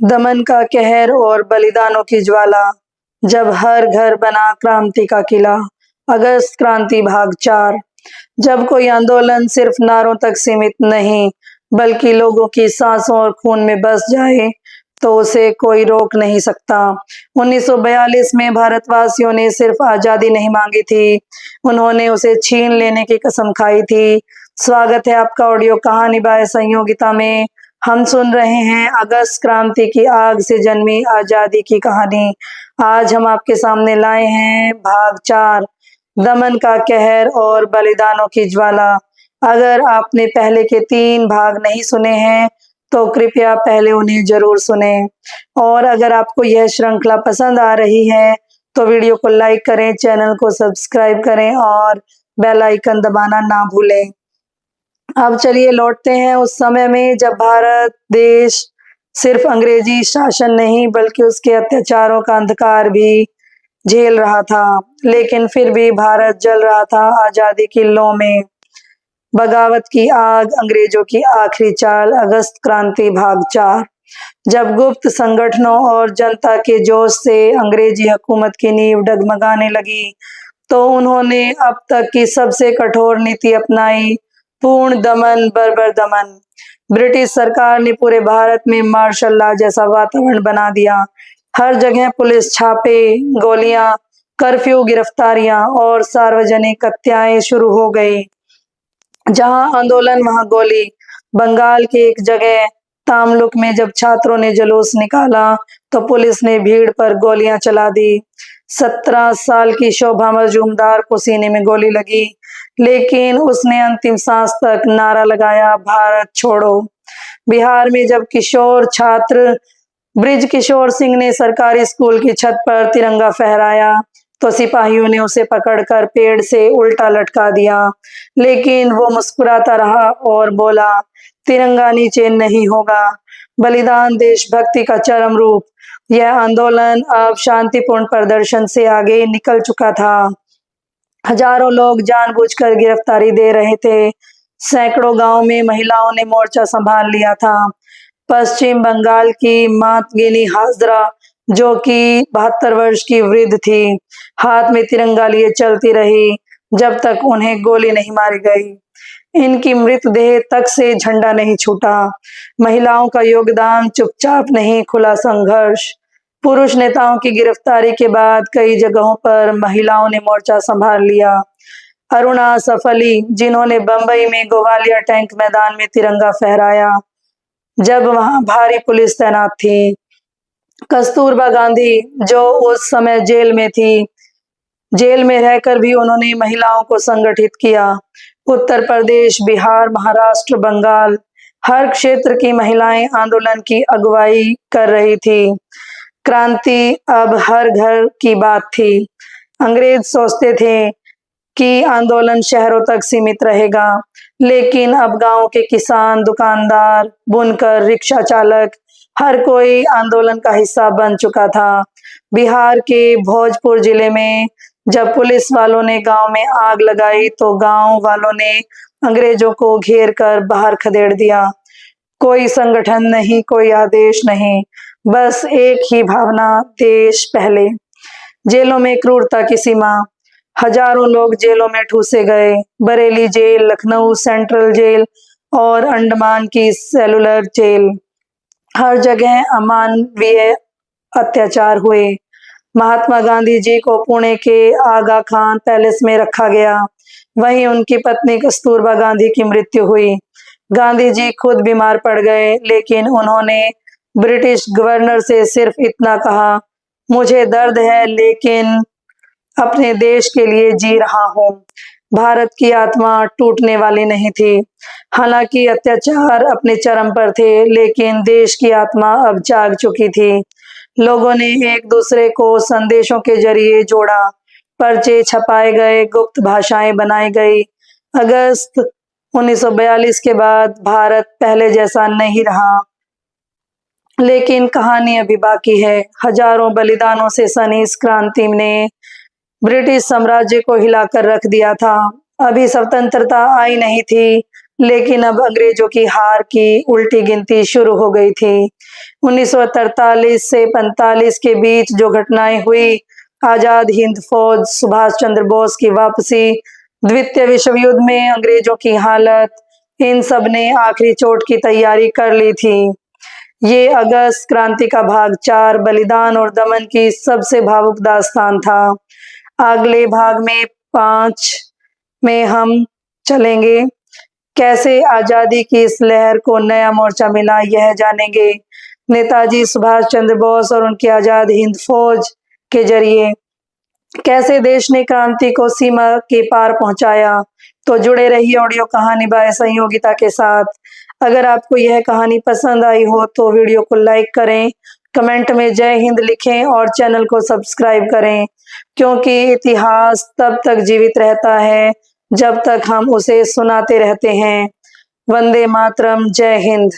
दमन का कहर और बलिदानों की ज्वाला, जब हर घर बना क्रांति का किला। अगस्त क्रांति भाग 4। जब कोई आंदोलन सिर्फ नारों तक सीमित नहीं, बल्कि लोगों की सांसों और खून में बस जाए, तो उसे कोई रोक नहीं सकता। 1942 में भारतवासियों ने सिर्फ आजादी नहीं मांगी थी, उन्होंने उसे छीन लेने की कसम खाई थी। स्वागत है आपका ऑडियो कहानी बाय संयोगिता में। हम सुन रहे हैं अगस्त क्रांति की आग से जन्मी आजादी की कहानी। आज हम आपके सामने लाए हैं भाग 4, दमन का कहर और बलिदानों की ज्वाला। अगर आपने पहले के 3 भाग नहीं सुने हैं तो कृपया पहले उन्हें जरूर सुने। और अगर आपको यह श्रृंखला पसंद आ रही है तो वीडियो को लाइक करें, चैनल को सब्सक्राइब करें और बेल आइकन दबाना ना भूलें। अब चलिए लौटते हैं उस समय में जब भारत देश सिर्फ अंग्रेजी शासन नहीं बल्कि उसके अत्याचारों का अंधकार भी झेल रहा था, लेकिन फिर भी भारत जल रहा था आजादी की लौ में। बगावत की आग, अंग्रेजों की आखिरी चाल। अगस्त क्रांति भाग 4। जब गुप्त संगठनों और जनता के जोश से अंग्रेजी हुकूमत की नींव डगमगाने लगी, तो उन्होंने अब तक की सबसे कठोर नीति अपनाई, पूर्ण दमन, बर्बर दमन। ब्रिटिश सरकार ने पूरे भारत में मार्शल लॉ जैसा वातावरण बना दिया। हर जगह पुलिस छापे, गोलियां, कर्फ्यू, गिरफ्तारियां और सार्वजनिक हत्याएं शुरू हो गई। जहां आंदोलन वहां गोली। बंगाल के एक जगह तामलुक में जब छात्रों ने जुलूस निकाला तो पुलिस ने भीड़ पर गोलियां चला दी। 17 साल की शोभा मजूमदार को सीने में गोली लगी, लेकिन उसने अंतिम सांस तक नारा लगाया, भारत छोड़ो। बिहार में जब किशोर छात्र ब्रिज किशोर सिंह ने सरकारी स्कूल की छत पर तिरंगा फहराया तो सिपाहियों ने उसे पकड़कर पेड़ से उल्टा लटका दिया, लेकिन वो मुस्कुराता रहा और बोला, तिरंगा नीचे नहीं होगा। बलिदान देशभक्ति का चरम रूप। यह आंदोलन अब शांतिपूर्ण प्रदर्शन से आगे निकल चुका था। हजारों लोग जानबूझकर गिरफ्तारी दे रहे थे। सैकड़ों गांव में महिलाओं ने मोर्चा संभाल लिया था। पश्चिम बंगाल की मातगिनी हाजरा, जो कि 72 वर्ष की वृद्ध थी, हाथ में तिरंगा लिए चलती रही जब तक उन्हें गोली नहीं मारी गई। इनकी मृतदेह तक से झंडा नहीं छूटा। महिलाओं का योगदान चुपचाप नहीं, खुला संघर्ष। पुरुष नेताओं की गिरफ्तारी के बाद कई जगहों पर महिलाओं ने मोर्चा संभाल लिया। अरुणा सफली, जिन्होंने बंबई में ग्वालियर टैंक मैदान में तिरंगा फहराया जब वहां भारी पुलिस तैनात थी। कस्तूरबा गांधी, जो उस समय जेल में थी, जेल में रहकर भी उन्होंने महिलाओं को संगठित किया। उत्तर प्रदेश, बिहार, महाराष्ट्र, बंगाल, हर क्षेत्र की महिलाएं आंदोलन की अगुवाई कर रही थी। क्रांति अब हर घर की बात थी। अंग्रेज सोचते थे कि आंदोलन शहरों तक सीमित रहेगा, लेकिन अब गांव के किसान, दुकानदार, बुनकर, रिक्शा चालक, हर कोई आंदोलन का हिस्सा बन चुका था। बिहार के भोजपुर जिले में जब पुलिस वालों ने गांव में आग लगाई तो गांव वालों ने अंग्रेजों को घेर कर बाहर खदेड़ दिया। कोई संगठन नहीं, कोई आदेश नहीं, बस एक ही भावना, देश पहले। जेलों में क्रूरता की सीमा। हजारों लोग जेलों में ठूसे गए। Bareilly jail, Lucknow central jail और अंडमान की सेलुलर जेल, हर जगह अमानवीय अत्याचार हुए। महात्मा गांधी जी को पुणे के आगा खान पैलेस में रखा गया, वहीं उनकी पत्नी कस्तूरबा गांधी की मृत्यु हुई। गांधी जी खुद बीमार पड़ गए, लेकिन उन्होंने ब्रिटिश गवर्नर से सिर्फ इतना कहा, मुझे दर्द है लेकिन अपने देश के लिए जी रहा हूँ। भारत की आत्मा टूटने वाली नहीं थी। हालांकि अत्याचार अपने चरम पर थे, लेकिन देश की आत्मा अब जाग चुकी थी। लोगों ने एक दूसरे को संदेशों के जरिए जोड़ा, पर्चे छपाए गए, गुप्त भाषाएं बनाई गई। अगस्त 1942 के बाद भारत पहले जैसा नहीं रहा, लेकिन कहानी अभी बाकी है। हजारों बलिदानों से सनी इस क्रांति ने ब्रिटिश साम्राज्य को हिलाकर रख दिया था। अभी स्वतंत्रता आई नहीं थी, लेकिन अब अंग्रेजों की हार की उल्टी गिनती शुरू हो गई थी। 1943 से 45 के बीच जो घटनाएं हुई, आजाद हिंद फौज, सुभाष चंद्र बोस की वापसी, द्वितीय विश्व युद्ध में अंग्रेजों की हालत, इन सब ने आखिरी चोट की तैयारी कर ली थी। ये अगस्त क्रांति का भाग 4 बलिदान और दमन की सबसे भावुक दास्तान था। अगले भाग में 5 में हम चलेंगे, कैसे आजादी की इस लहर को नया मोर्चा मिला यह जानेंगे। नेताजी सुभाष चंद्र बोस और उनकी आजाद हिंद फौज के जरिए कैसे देश ने क्रांति को सीमा के पार पहुंचाया। तो जुड़े रहिए ऑडियो कहानी बाय संयोगिता के साथ। अगर आपको यह कहानी पसंद आई हो तो वीडियो को लाइक करें, कमेंट में जय हिंद लिखें और चैनल को सब्सक्राइब करें, क्योंकि इतिहास तब तक जीवित रहता है जब तक हम उसे सुनाते रहते हैं। वंदे मातरम, जय हिंद।